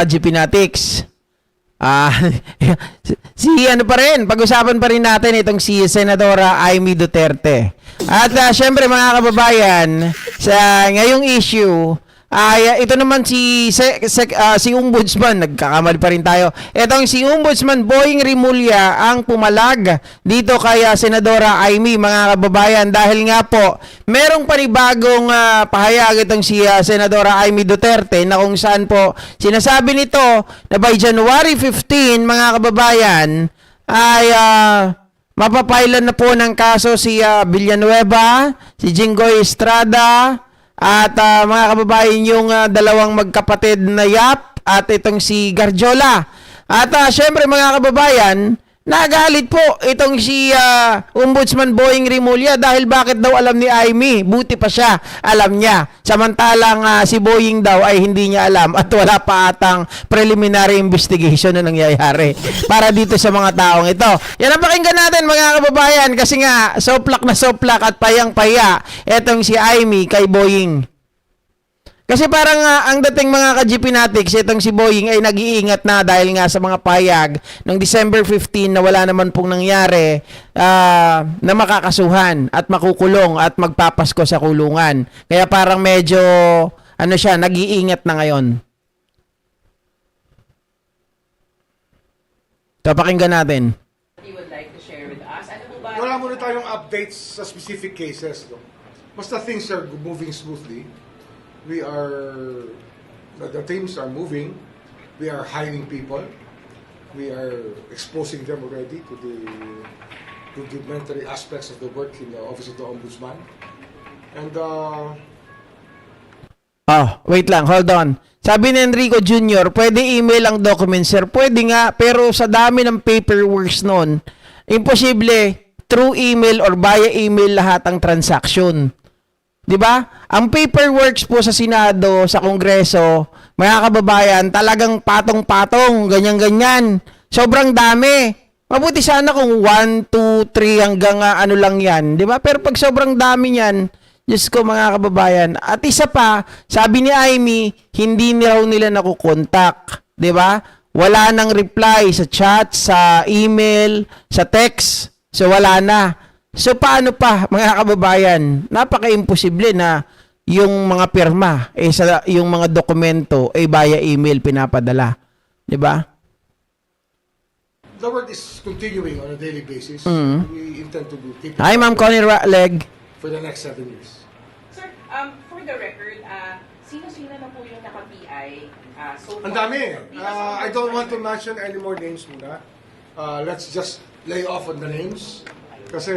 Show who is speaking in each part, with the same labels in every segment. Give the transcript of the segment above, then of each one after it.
Speaker 1: ka-GPnatics. Si ano pa rin, pag-usapan pa rin natin itong si Senadora Amy Duterte. At syempre mga kababayan, sa ngayong issue, ito naman si Ombudsman, nagkakamali pa rin tayo. Itong si Ombudsman Boying Rimulya ang pumalag dito kay Senadora Amy, mga kababayan, dahil nga po merong panibagong pahayag itong si Senadora Amy Duterte na kung saan po sinasabi nito na by January 15, mga kababayan, ay mapapailan na po ng kaso si Villanueva, si Jinggoy Estrada, at mga kababayan yung dalawang magkapatid na Yap at itong si Garjola. At syempre mga kababayan, nagalit po itong si Ombudsman Boying Rimulya dahil bakit daw alam ni Amy, buti pa siya alam niya. Samantalang si Boying daw ay hindi niya alam at wala pa atang preliminary investigation na nangyayari para dito sa mga taong ito. Yan ang pakinggan natin mga kababayan kasi nga soplak na soplak at payang-paya itong si Amy kay Boying. Kasi parang ang dating mga ka-GPnatics, itong si Boying ay nag-iingat na dahil nga sa mga payag ng December 15 na wala naman pong nangyari na makakasuhan at makukulong at magpapasko sa kulungan. Kaya parang medyo ano siya, nag-iingat na ngayon. So, pakinggan natin.
Speaker 2: You would like to share with us? Ano po ba?
Speaker 3: Wala muna tayong updates sa specific cases. No? Basta things are moving smoothly. We are, the teams are moving. We are hiring people. We are exposing them already to the rudimentary aspects of the work in the Office of the Ombudsman. And
Speaker 1: Wait lang, hold on. Sabi ni Enrico Jr., pwede email ang documents, sir. Pwede nga, pero sa dami ng paperwork nun, imposible through email or via email lahat ang transaction. 'Di ba? Ang paperwork po sa Senado, sa Kongreso, mga kababayan, talagang patong-patong, ganyan-ganyan. Sobrang dami. Mabuti sana kung 1, 2, 3 hanggang ano lang 'yan, 'di ba? Pero pag sobrang dami niyan, Diyos ko mga kababayan. At isa pa, sabi ni Amy, hindi raw nila nakukontak, 'di ba? Wala nang reply sa chat, sa email, sa text. So wala na. So paano pa mga kababayan? Napaka-imposible na yung mga pirma yung mga dokumento via email pinapadala, 'di ba?
Speaker 3: the work is continuing on a daily basis. We intend to keep it
Speaker 1: Hi Ma'am Connie Leg.
Speaker 3: for the next 7 years.
Speaker 2: Sir, for the record, sino-sino na po yung naka-PI so far?
Speaker 3: Ang dami.
Speaker 2: Because
Speaker 3: I don't want to mention any more names muna. Let's just lay off on the names. Kasi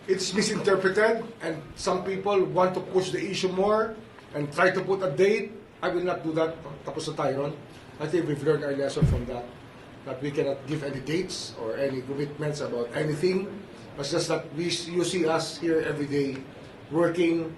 Speaker 3: it's misinterpreted and some people want to push the issue more and try to put a date. I will not do that. Tapos na tayo ron. I think we've learned our lesson from that. That we cannot give any dates or any commitments about anything. It's just that you see us here every day working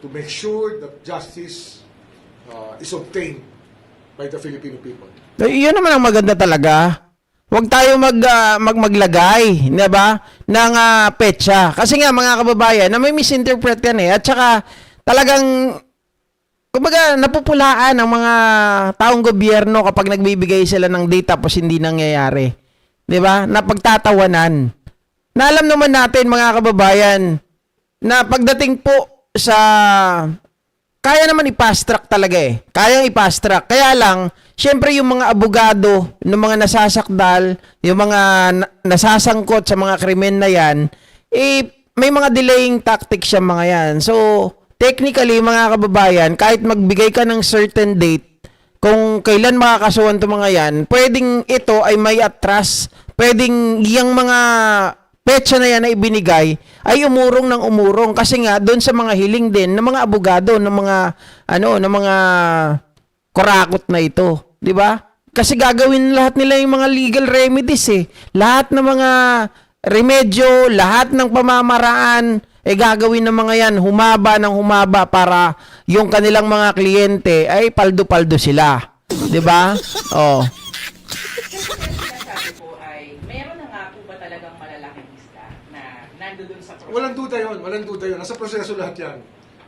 Speaker 3: to make sure that justice is obtained by the Filipino people.
Speaker 1: Yun naman ang maganda talaga. Huwag tayo maglagay, 'di ba? Ng petsa. Kasi nga mga kababayan, na may misinterpret yan eh. At saka talagang kumbaga napupulaan ang mga taong gobyerno kapag nagbibigay sila ng data tapos hindi nangyayari. 'Di ba? Napagtatawanan. Na alam naman natin mga kababayan na pagdating po sa kaya naman i-fast track talaga eh. Kayang i-fast track. Kaya lang, syempre yung mga abogado, yung mga nasasakdal, yung mga nasasangkot sa mga krimen na yan, may mga delaying tactics yung mga yan. So, technically, mga kababayan, kahit magbigay ka ng certain date, kung kailan makakasuhan itong mga yan, pwedeng ito ay may atras, pwedeng yung mga petsa na yan na ibinigay ay umurong ng umurong kasi nga doon sa mga hiling din ng mga abogado ng mga ng mga kurakot na ito, 'di ba? Kasi gagawin lahat nila yung mga legal remedies eh. Lahat ng mga remedyo, lahat ng pamamaraan gagawin ng mga yan humaba ng humaba para yung kanilang mga kliyente ay paldo-paldo sila, 'di ba? Oh.
Speaker 3: Walang duda yun, walang duda yun. Nasa proseso lahat yan.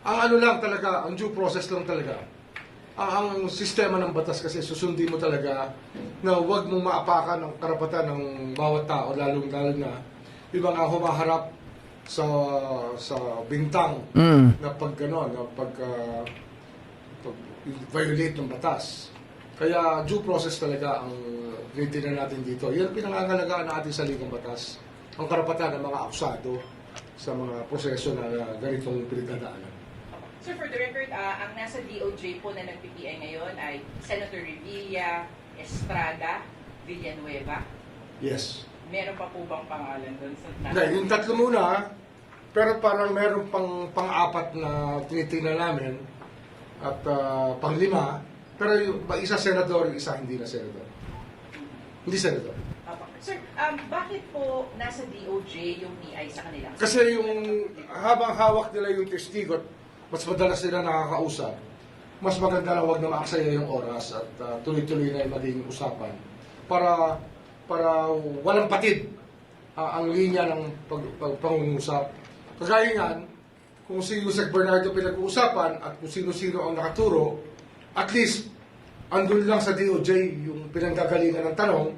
Speaker 3: Ang ano lang talaga, ang due process lang talaga. ang sistema ng batas kasi susundin mo talaga na huwag mong maapakan ang karapatan ng bawat tao, lalo na yung mga humaharap sa bintang
Speaker 1: Mm.
Speaker 3: na pag violate ng batas. Kaya due process talaga ang tinitingnan natin dito. Yan pinangangalagaan ng ating saligang batas, ang karapatan ng mga akusado sa mga proseso na ganitong pinagdadaanan.
Speaker 2: Sir, for the record, ang nasa DOJ po na nag-PPI ngayon ay Senator Revilla, Estrada, Villanueva.
Speaker 3: Yes.
Speaker 2: Meron pa po bang pangalan doon sa
Speaker 3: Hindi, yung tatlo muna, pero parang meron pang-apat na tinitingnan namin at pang-lima, pero yung isa senador, yung isa hindi na senador. Hindi senador.
Speaker 2: Opo. Sir, bakit po nasa DOJ yung PI sa kanila?
Speaker 3: Kasi yung habang hawak nila yung testigo, mas madalas sila nakakausap, mas maganda na huwag na maaksaya yung oras at tuloy-tuloy na yung maging usapan para walang patid ang linya ng pangungusap. Kagaya yan, kung si Yusek Bernardo pinag-uusapan at kung sino-sino ang nakaturo, at least andun lang sa DOJ yung pinanggagalingan ng tanong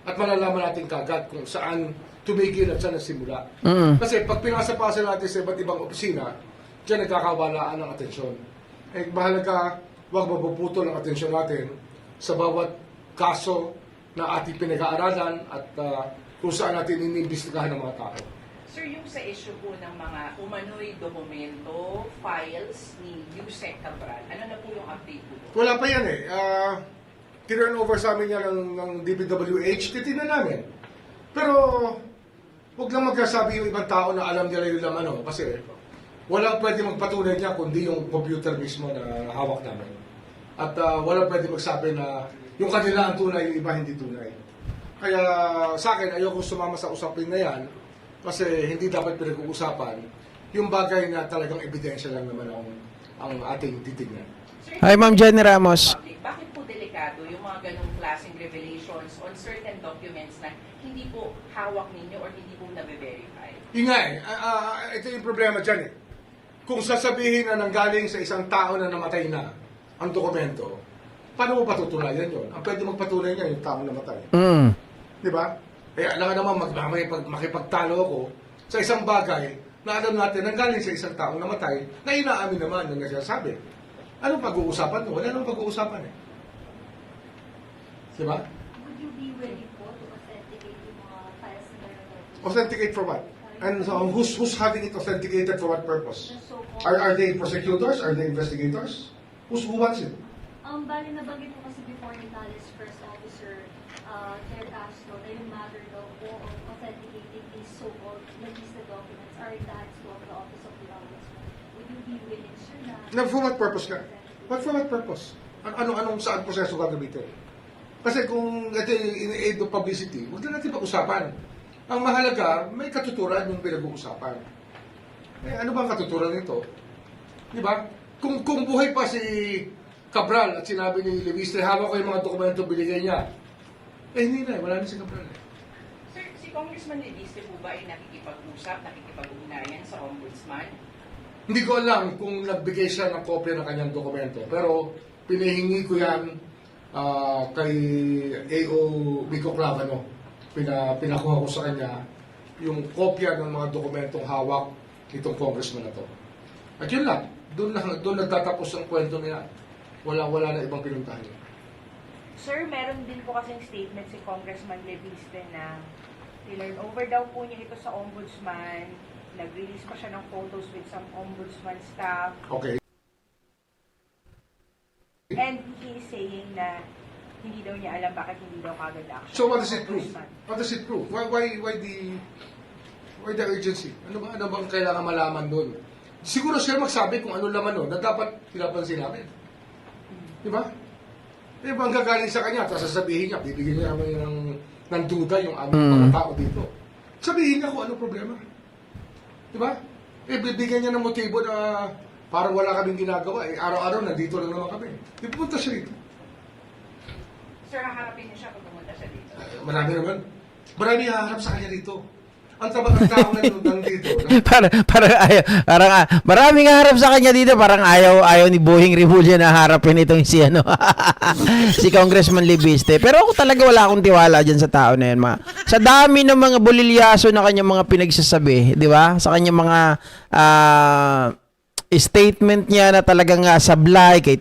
Speaker 3: at malalaman natin kagad kung saan tumigil at saan nagsimula.
Speaker 1: Mm.
Speaker 3: Kasi pag pinasa-pasa natin sa iba't ibang opisina, diyan nagkakawalaan ng atensyon. Eh, mahalaga, huwag mapuputol ang atensyon natin sa bawat kaso na ating pinag-aaralan at kung saan natin iniimbestigahan ng mga tao.
Speaker 2: Sir, yung sa issue po ng mga umano'y dokumento, files ni Yusek Cabral, ano na po yung update po?
Speaker 3: Wala pa yan eh. Turn over sa amin yan ng DPWH, titignan namin. Pero, huwag lang magkasabi yung ibang tao na alam nila yung laman, kasi wala pwede magpatunay niya kundi yung computer mismo na hawak namin. At wala pwede magsabi na yung kanila ang tunay, yung iba hindi tunay. Kaya sa akin, ayoko sumama sa usapin na yan kasi hindi dapat pinag-uusapan yung bagay na talagang ebidensya lang naman ang ating titignan.
Speaker 2: Sir,
Speaker 1: Hi, Ma'am Jenny Ramos.
Speaker 2: bakit po delikado yung mga ganong klaseng revelations on certain documents na hindi po hawak ninyo or hindi po nabe-verify?
Speaker 3: Yun nga ito yung problema dyan eh. Kung sasabihin na nanggaling sa isang tao na namatay na ang dokumento, paano mo patutunayan yun? Ang pwede magpatunay niya yung tao namatay.
Speaker 1: Mm.
Speaker 3: Di ba? Eh, alam ka naman, makipagtalo ako sa isang bagay na alam natin nanggaling sa isang taong namatay na inaamin naman yung nagsasabi. Anong pag-uusapan mo? Wala nang pag-uusapan eh. Di ba?
Speaker 4: Would you be willing po to authenticate yung mga files na meron?
Speaker 3: Authenticate for what? And so, who's having it authenticated for what purpose?
Speaker 4: The so-called...
Speaker 3: Are they prosecutors? Are they investigators? Who wants it?
Speaker 4: Bali nabanggit po kasi before ni Tales First Officer Claire Castro na yung matter daw po of authenticating these so-called listed documents are in the hands of the Office of the Ombudsman. Would you be willing, sir, na...
Speaker 3: Na for what purpose ka? For what purpose? Anong saan proseso gagamitin? Kasi kung ito in-aid of publicity, huwag na natin pag-usapan. Ang mahalaga, may katuturan yung pinag-uusapan. Eh, ano bang katuturan nito? Di ba? Kung buhay pa si Cabral at sinabi ni Luis, hawak ko yung mga dokumento binigay niya. Eh, hindi na. Wala na si Cabral.
Speaker 2: Sir, si Congressman Leviste po ba ay nakikipag-usap, nakikipag-ugnayan sa Ombudsman?
Speaker 3: Hindi ko alam kung nagbigay siya ng kopya ng kanyang dokumento. Pero pinahingi ko yan kay A.O. Vico Clavano. Pinakuha ko sa kanya yung kopya ng mga dokumentong hawak nitong congressman na to. At yun lang. Doon nagtatapos ang kwento niya. Wala na ibang pinuntahan.
Speaker 5: Sir, meron din po kasing statement si Congressman Leviste na tinurn over daw po niya ito sa ombudsman. Nag-release pa siya ng photos with some ombudsman staff.
Speaker 3: Okay.
Speaker 5: And he is saying na hindi daw niya alam bakit hindi daw kagad action.
Speaker 3: So what does it prove?
Speaker 5: Ombudsman.
Speaker 3: What does it prove? Why the urgency? Ano bang kailangan malaman doon? Siguro siya magsabi kung ano laman doon na dapat pinapansin namin. Di ba? Eh, bang gagaling sa kanya, tapos sasabihin niya, bibigyan niya naman ng duda yung aming mga tao dito. Sabihin niya kung ano problema. Di ba? Eh, bibigyan niya ng motibo na parang wala kaming ginagawa. Eh, araw-araw, nandito lang naman kami. Di pumunta siya rito.
Speaker 2: Sir, haharapin niyo siya pag pumunta siya dito.
Speaker 3: Marami naman. Marami haharap sa kanya rito. ang tabat ng tao nandito. No?
Speaker 1: Maraming harap sa kanya dito, parang ayaw ni Boying Rimulya na harapin itong si ano si Congressman Libiste. Pero ako talaga wala akong tiwala diyan sa tao na yan, sa dami ng mga bulilyaso na kanyang mga pinagsasabi, di ba? Sa kanyang mga statement niya na talagang sablay kay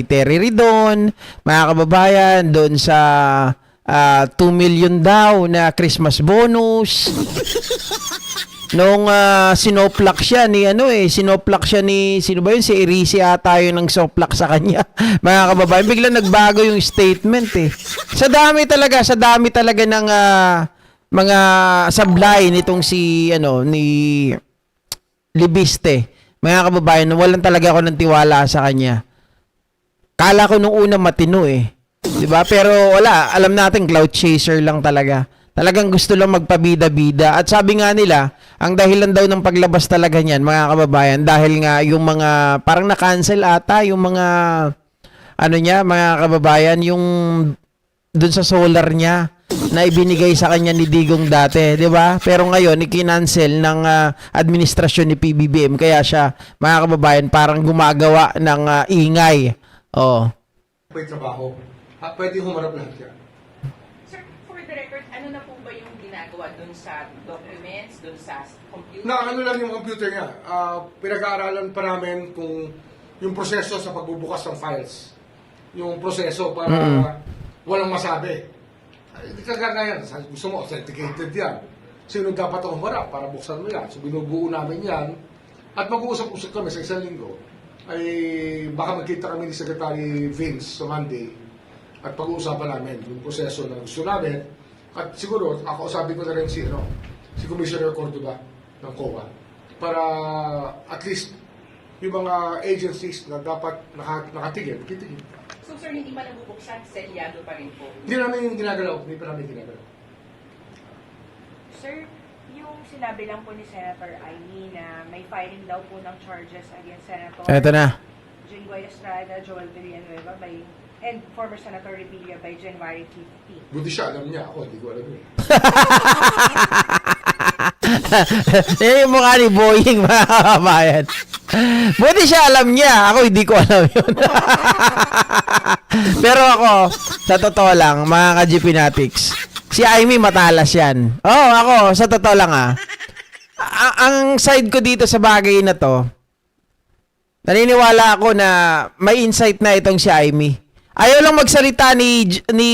Speaker 1: Terry Ridon, mga kababayan, doon sa 2 million daw na Christmas bonus. Nung sinoplak siya ni sino ba yun, si Irisi ata yun ng soplak sa kanya. Mga kababayan, biglang nagbago yung statement eh. Sa dami talaga ng mga sablay nitong ni Libiste. Mga kababayan, walan talaga ako ng tiwala sa kanya. Kala ko nung una matino eh. 'Di ba? Pero wala, alam natin cloud chaser lang talaga. Talagang gusto lang magpabida-bida. At sabi nga nila, ang dahilan daw ng paglabas talaga niyan, mga kababayan, dahil nga yung mga parang na-cancel ata yung mga mga kababayan, yung dun sa solar niya na ibinigay sa kanya ni Digong dati, 'di ba? Pero ngayon ikinancel ng administrasyon ni PBBM, kaya siya, mga kababayan, parang gumagawa ng ingay. Oh.
Speaker 3: May trabaho. Pwede humarap lahat yan.
Speaker 2: Sir, for the record, ano na po ba yung ginagawa dun sa documents, dun sa computer?
Speaker 3: Ano lang yung computer niya. Pinag-aaralan pa namin kung yung proseso sa pagbubukas ng files. Yung proseso para walang masabi. Hindi ka gagayan. Gusto mo, authenticated yan. Sino dapat ang humarap para buksan mo yan? So binubuo namin yan. At mag-uusap-usap kami sa isang linggo. Ay baka magkita kami ni Secretary Vince sa Monday. At pag-uusapan namin yung proseso na gusto namin. At siguro, sabi ko na rin si Commissioner Cordoba ng COA. Para at least yung mga agencies na dapat nakatigil, kitigil.
Speaker 2: So sir, hindi man nabubuksan, selyado pa rin po.
Speaker 3: Hindi namin yung ginagalaw. Hindi pa namin ginagalaw.
Speaker 5: Sir, yung sinabi lang po ni Senator Amy na may filing daw po ng charges against Senator
Speaker 1: Eto na.
Speaker 5: Jinggoy Estrada, Joel Villanueva and former Senator Revilla by January 15.
Speaker 3: Buti siya, alam niya. Ako, hindi ko alam yun.
Speaker 1: Yan yung mukha ni Boying, mga kababayan. Buti siya alam niya. Ako hindi ko alam yun. Pero ako, sa totoo lang, mga ka-GP Natics, si Amy matalas yan. Ako, sa totoo lang ang side ko dito sa bagay na to, naniniwala ako na may insight na itong si Amy. Ayaw lang magsalita ni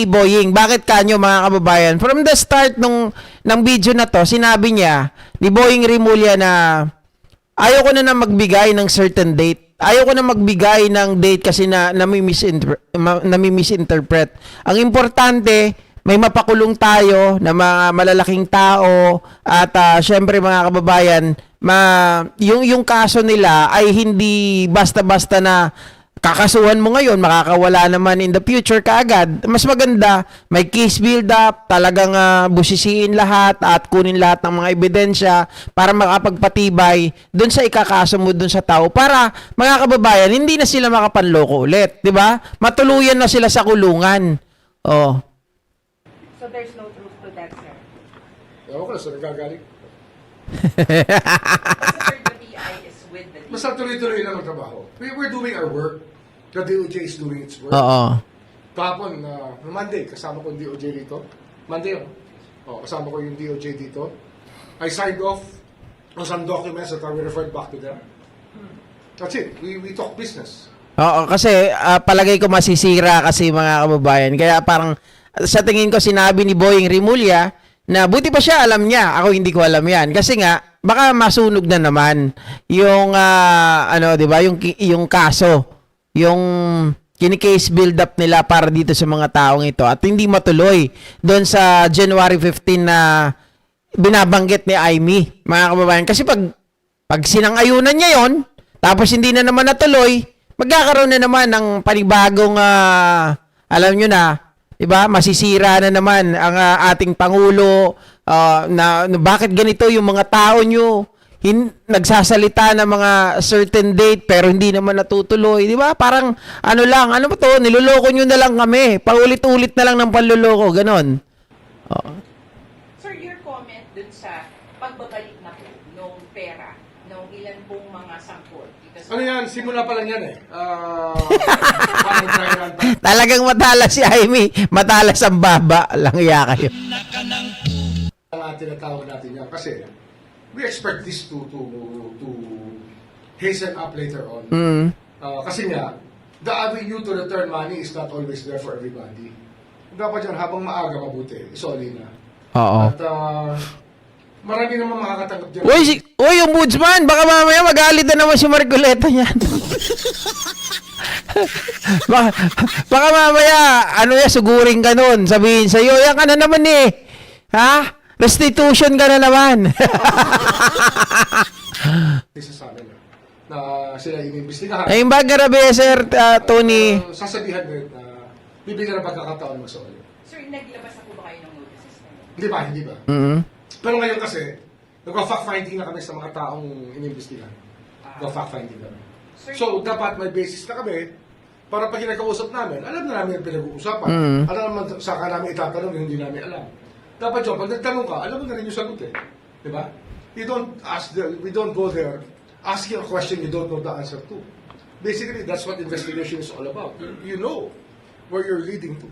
Speaker 1: Boying. Bakit kanyo, mga kababayan? From the start ng video na to, sinabi niya ni Boying Rimulya na ayaw ko na magbigay ng certain date. Ayaw ko na magbigay ng date kasi nami-misinterpret. Ang importante, may mapakulong tayo na mga malalaking tao at syempre, mga kababayan, yung kaso nila ay hindi basta-basta na kakasuhan mo ngayon, makakawala naman in the future kaagad. Mas maganda, may case build up, talagang busisiin lahat at kunin lahat ng mga ebidensya para makapagpatibay doon sa ikakaso mo doon sa tao. Para, mga kababayan, hindi na sila makapanloko ulit. 'Di ba? Matuluyan na sila sa kulungan. Oh.
Speaker 5: So there's no truth to that, sir?
Speaker 3: Ewan ko na, saan nagagaling.
Speaker 2: Kasi sir, the PI is with the
Speaker 3: Basta tuloy-tuloy lang ang trabaho. We're doing our work. The DOJ is doing its work.
Speaker 1: Oo.
Speaker 3: Kahapon, Monday, kasama ko yung DOJ dito. Monday, kasama ko yung DOJ dito. I signed off on some documents that I will refer back to them. That's it. We talk business.
Speaker 1: Oo, kasi palagay ko masisira kasi, mga kababayan. Kaya parang sa tingin ko sinabi ni Boying Rimulya na buti pa siya alam niya. Ako hindi ko alam yan. Kasi nga, baka masunog na naman yung, 'di ba, yung kaso. Yung kini-case build up nila para dito sa mga taong ito at hindi matuloy doon sa January 15 na binabanggit ni Amy, mga kababayan. Kasi pag sinang-ayunan niya yon, tapos hindi na naman natuloy, magkakaroon na naman ng panibagong, alam nyo na, diba, masisira na naman ang ating Pangulo, na bakit ganito yung mga tao nyo, nagsasalita ng mga certain date pero hindi naman natutuloy, di ba? Parang ano ba to, niloloko nyo na lang kami. Paulit-ulit na lang ng panloloko, ganon.
Speaker 2: Sir, your comment dun sa pagbabalik na po nung pera, nung ilan pong mga sangkot. Dito sa-
Speaker 3: Ano yan, simula pa lang yan eh. Parang try lang.
Speaker 1: Talagang matalas si Jaime. Matalas ang baba. Langya kayo.
Speaker 3: Ang tinatawag natin yan kasi we expect this to hasten up later on.
Speaker 1: Mm.
Speaker 3: Kasi nga, the avenue to return money is not always there for everybody. Dapat yan, habang maaga mabuti, isoli na.
Speaker 1: Oo.
Speaker 3: At marami naman makakatanggap dyan.
Speaker 1: Uy, ombudsman, baka mamaya magalit na naman si Marcoleta niyan. baka mamaya, suguring ka nun. Sabihin sa'yo, yan ka na naman eh. Ha? Restitution ka na naman.
Speaker 3: Isa sa amin na sila inimbestigahan.
Speaker 1: Ayun ba, grabe, Sir Tony?
Speaker 3: Sasabihan rin na bibigyan ng pagkakataon mag-soli.
Speaker 2: Sir, naglabas na po ba kayo ng notices na yun?
Speaker 3: Hindi ba?
Speaker 1: Mm.
Speaker 3: Pero ngayon kasi, nag-fact-finding na kami sa mga taong inimbestigahan. Nag-fact-finding kami. So, dapat may basis na kami para pag kinakausap namin, alam na namin yung pinag-uusapan. Alam naman, saka namin itatanong yung hindi namin alam. Dapat yun, pag nagtanong ka, alam mo na rin yung sagot eh. Di ba? We don't go there asking a question you don't know the answer to. Basically, that's what investigation is all about. You know where you're leading to.